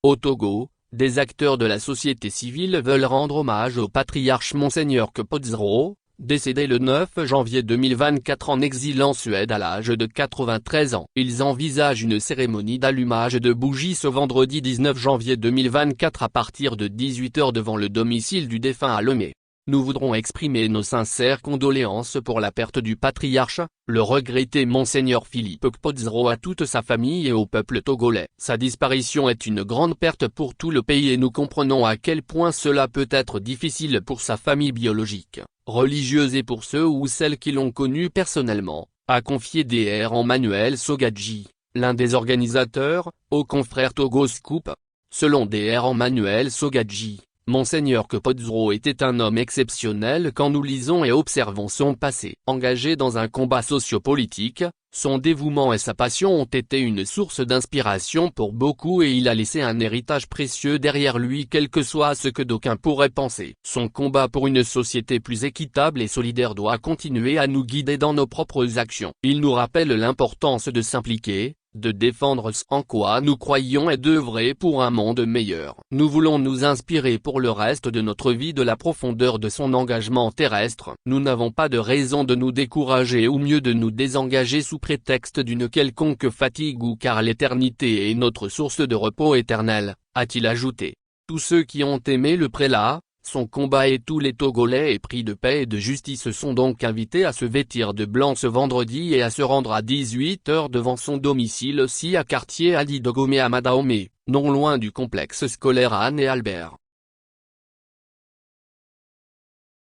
Au Togo, des acteurs de la société civile veulent rendre hommage au patriarche Monseigneur Kpodzro, décédé le 9 janvier 2024 en exil en Suède à l'âge de 93 ans. Ils envisagent une cérémonie d'allumage de bougies ce vendredi 19 janvier 2024 à partir de 18 h devant le domicile du défunt à Lomé. Nous voudrons exprimer nos sincères condoléances pour la perte du patriarche, le regretté Monseigneur Philippe Kpodzro, à toute sa famille et au peuple togolais. Sa disparition est une grande perte pour tout le pays et nous comprenons à quel point cela peut être difficile pour sa famille biologique, religieuse et pour ceux ou celles qui l'ont connu personnellement, a confié Dr Emmanuel Sogadji, l'un des organisateurs, au confrère Togo Scoop. Selon Dr Emmanuel Sogadji, Monseigneur Kpodzro était un homme exceptionnel quand nous lisons et observons son passé. Engagé dans un combat sociopolitique, son dévouement et sa passion ont été une source d'inspiration pour beaucoup et il a laissé un héritage précieux derrière lui quel que soit ce que d'aucuns pourraient penser. Son combat pour une société plus équitable et solidaire doit continuer à nous guider dans nos propres actions. Il nous rappelle l'importance de s'impliquer, de défendre ce en quoi nous croyons et d'œuvrer pour un monde meilleur. Nous voulons nous inspirer pour le reste de notre vie de la profondeur de son engagement terrestre. Nous n'avons pas de raison de nous décourager ou mieux de nous désengager sous prétexte d'une quelconque fatigue ou car l'éternité est notre source de repos éternel, a-t-il ajouté. Tous ceux qui ont aimé le prélat, son combat et tous les Togolais épris de paix et de justice sont donc invités à se vêtir de blanc ce vendredi et à se rendre à 18 h devant son domicile aussi à quartier Ali Dogomé à Madaomé, non loin du complexe scolaire Anne et Albert.